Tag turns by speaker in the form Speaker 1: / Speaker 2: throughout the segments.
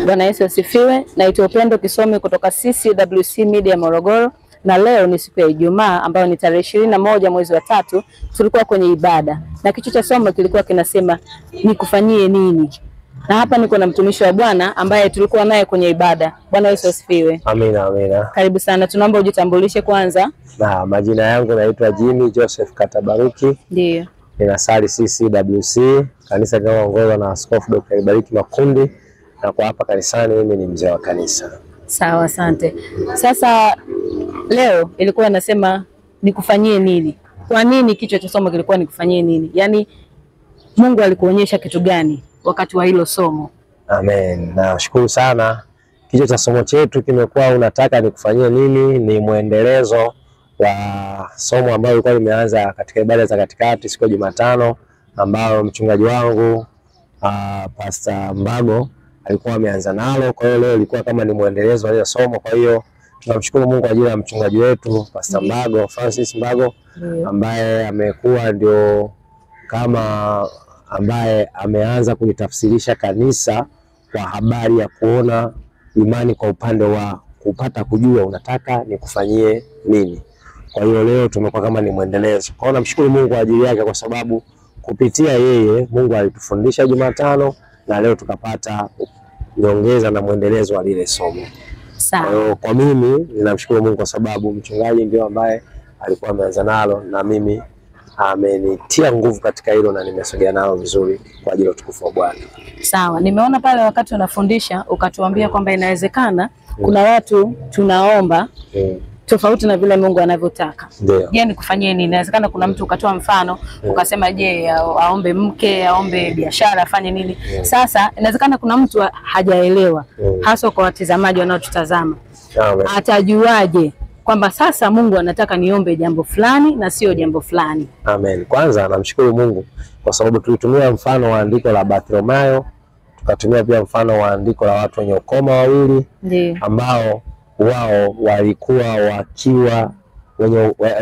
Speaker 1: Bwana Yesu asifiwe. Naitwa Upendo Kisome kutoka CCWC Media Morogoro, na leo ni siku ya Ijumaa ambayo ni tarehe 21 mwezi wa 3. Tulikuwa kwenye ibada na kichwa cha somo kilikuwa kinasema nikufanyie nini. Na hapa niko na mtumishi wa Bwana ambaye tulikuwa naye kwenye ibada. Bwana Yesu asifiwe.
Speaker 2: Amina, amina.
Speaker 1: Karibu sana. Tunaomba ujitambulishe kwanza.
Speaker 2: Na majina yangu naitwa Jimmy Joseph Katabaruki.
Speaker 1: Ndio.
Speaker 2: Ninasali CCWC, kanisa linaloongozwa na Askofu Dr. Ibariki Makundi, na kwa hapa kanisani mimi ni mzee wa kanisa.
Speaker 1: Sawa, asante. Sasa leo ilikuwa inasema nikufanyie nini? Kwa nini kichwa cha somo kilikuwa nikufanyie nini? Yaani Mungu alikuonyesha kitu gani wakati wa hilo somo?
Speaker 2: Amen. Nashukuru sana. Kichwa cha somo chetu kimekuwa unataka nikufanyie nini, ni muendelezo wa somo ambalo lilikuwa limeanza katika ibada za katikati siku ya Jumatano, ambao mchungaji wangu Pastor Mbago alikuwa ameanza nalo. Kwa hiyo leo ilikuwa kama ni muendelezo wa ile somo. Kwa hiyo tunamshukuru Mungu kwa ajili ya mchungaji wetu Pastor Mbago, Francis Mbago, ambaye amekuwa ndio kama ambaye ameanza kulitafsirisha kanisa kwa habari ya kuona imani kwa upande wa kupata kujua unataka nikufanyie nini. Kwa hiyo leo tumekuwa kama ni muendelezo. Kwa hiyo namshukuru Mungu kwa ajili yake, kwa sababu kupitia yeye Mungu alitufundisha Jumatano na leo tukapata nyongeza na muendelezo wa lile somo.
Speaker 1: Sawa.
Speaker 2: Kwa mimi ninamshukuru Mungu kwa sababu mchungaji ndio ambaye alikuwa ameanza nalo, na mimi amenitia nguvu katika hilo na nimesogea nalo vizuri kwa ajili ya utukufu wa Bwana.
Speaker 1: Sawa. Nimeona pale wakati unafundisha ukatuambia kwamba inawezekana kuna watu tunaomba tofauti na vile Mungu anavyotaka. Je, nikufanyie nini? Inawezekana kuna mtu ukatoa mfano ukasema je, aombe mke, aombe biashara, afanye nini? Sasa inawezekana kuna mtu hajaelewa, hasa kwa watazamaji wanaotutazama. Atajuaje kwamba sasa Mungu anataka niombe jambo fulani na sio jambo fulani?
Speaker 2: Amen. Kwanza namshukuru Mungu kwa sababu tulitumia mfano wa andiko la Bartholomayo, tukatumia pia mfano wa andiko la watu wenye ukoma wawili ambao wao walikuwa wakiwa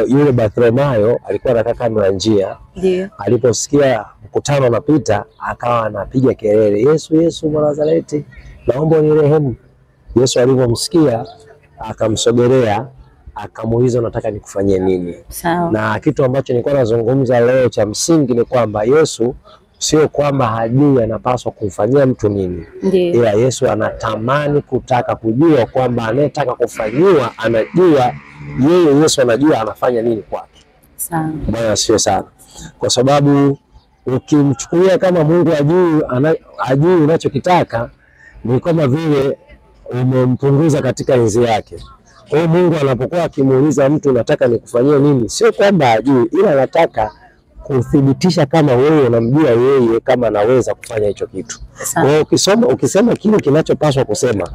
Speaker 2: yule Bartholomayo alikuwa anakaa kando ya njia. Aliposikia mkutano unapita akawa anapiga kelele, Yesu, Yesu mwana wa Nazareti, naomba unirehemu. Yesu alipomsikia akamsogelea, akamuuliza unataka nikufanyie nini?
Speaker 1: Sawa.
Speaker 2: Na kitu ambacho nilikuwa nazungumza leo cha msingi ni kwamba Yesu sio kwamba hajui anapaswa kumfanyia mtu nini. Ila Yesu anatamani kutaka kujua kwamba anayetaka kufanyiwa anajua yeye. Yesu anajua anafanya nini kwake.
Speaker 1: Sawa.
Speaker 2: Bwana sio sana. Kwa sababu ukimchukulia kama Mungu ajui unachokitaka, ni kama vile umempunguza katika enzi yake. Kwa hiyo Mungu anapokuwa akimuuliza mtu unataka nikufanyie nini, sio kwamba ajui, ila anataka kuthibitisha kama wewe unamjua yeye kama anaweza kufanya hicho kitu. Kwa hiyo ukisema kile kinachopaswa kusema,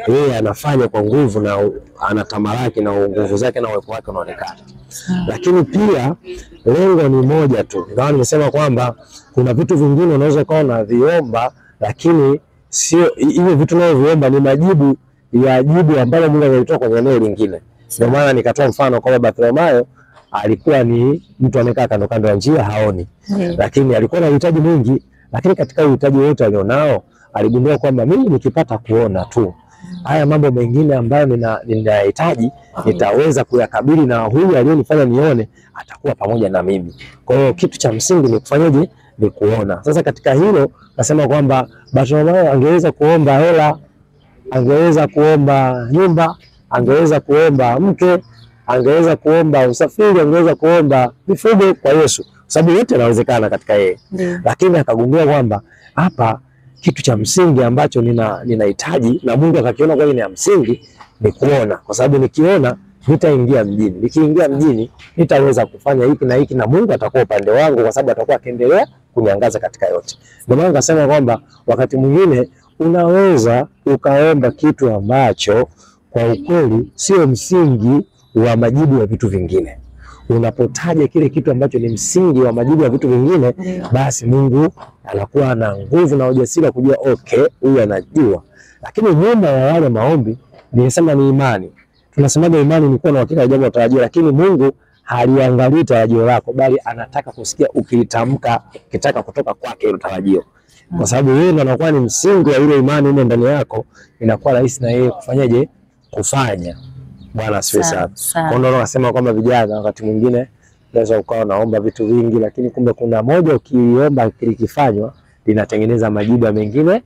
Speaker 2: yeye anafanya kwa nguvu na anatamalaki na nguvu zake na uwepo wake unaonekana. Lakini pia lengo ni moja tu. Ndio nimesema kwamba kuna vitu vingine unaweza kuwa unaviomba, lakini sio hivyo vitu unavyoviomba ni majibu ya jibu ambalo Mungu alitoa kwenye eneo lingine. Ndio maana nikatoa mfano kwa Bartholomayo alikuwa ni mtu amekaa kando kando ya njia haoni. Lakini alikuwa na uhitaji mwingi, lakini katika uhitaji wote alionao aligundua kwamba mimi nikipata kuona tu, haya mambo mengine ambayo ninahitaji nitaweza kuyakabili, na huyu aliyonifanya nione atakuwa pamoja na mimi. Kwa hiyo kitu cha msingi ni kufanyaje? Ni kuona. Sasa katika hilo nasema kwamba Bartholomayo angeweza kuomba hela, angeweza kuomba nyumba, angeweza kuomba mke, angeweza kuomba usafiri, angeweza kuomba mifugo kwa Yesu, sababu yote yanawezekana katika yeye. Lakini akagundua kwamba hapa kitu cha msingi ambacho ninahitaji na Mungu akakiona kwa ni ya msingi ni kuona, kwa sababu nikiona nitaingia mjini, nikiingia mjini nitaweza kufanya hiki na hiki, na Mungu atakuwa upande wangu kwa sababu atakuwa akiendelea kuniangaza katika yote. Ndio maana nasema kwamba wakati mwingine unaweza ukaomba kitu ambacho kwa ukweli sio msingi wa majibu ya vitu vingine. Unapotaja kile kitu ambacho ni msingi wa majibu ya vitu vingine, basi Mungu anakuwa na nguvu na ujasiri wa kujua okay, huyu anajua. Lakini nyuma ya wale maombi nilisema ni imani. Tunasemaga imani ni kuwa na hakika ya jambo utarajia, lakini Mungu haliangalii tarajio lako, bali anataka kusikia ukilitamka, ukitaka kutoka kwake hilo tarajio. kwa sababu yeye ndo anakuwa ni msingi wa ile imani ile ndani yako, inakuwa rahisi na yeye kufanyaje kufanya. Bwana asifiwe sana. Kwa ndio nasema kwamba vijana wakati mwingine unaweza ukawa naomba vitu vingi, lakini kumbe kuna moja ukiomba likifanywa linatengeneza majibu mengine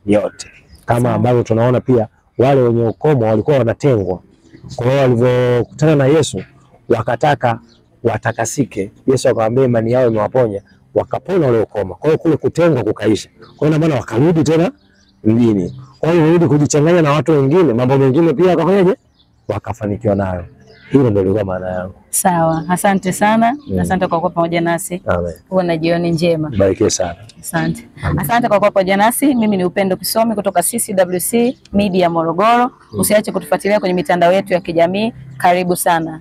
Speaker 2: yote, kama ambavyo tunaona pia wale wenye ukomo walikuwa wanatengwa. Kwa hiyo walivyokutana na Yesu wakataka watakasike, Yesu akamwambia imani yao imewaponya, wakapona wale ukoma. Kwa hiyo kule kutengwa kukaisha. Kwa hiyo maana wakarudi tena mjini. Kwa hiyo warudi kujichanganya na watu wengine, mambo mengine pia wakafanyaje? Wakafanikiwa nayo. Hilo ndio lilikuwa maana yangu.
Speaker 1: Sawa, asante sana. Asante kwa kuwa pamoja nasi.
Speaker 2: Amen.
Speaker 1: Uwe na jioni njema.
Speaker 2: Barikiwe sana.
Speaker 1: Asante. Asante kwa kuwa pamoja nasi. Mimi ni Upendo Kisomi kutoka CCWC Media Morogoro. Usiache kutufuatilia kwenye mitandao yetu ya kijamii. Karibu sana.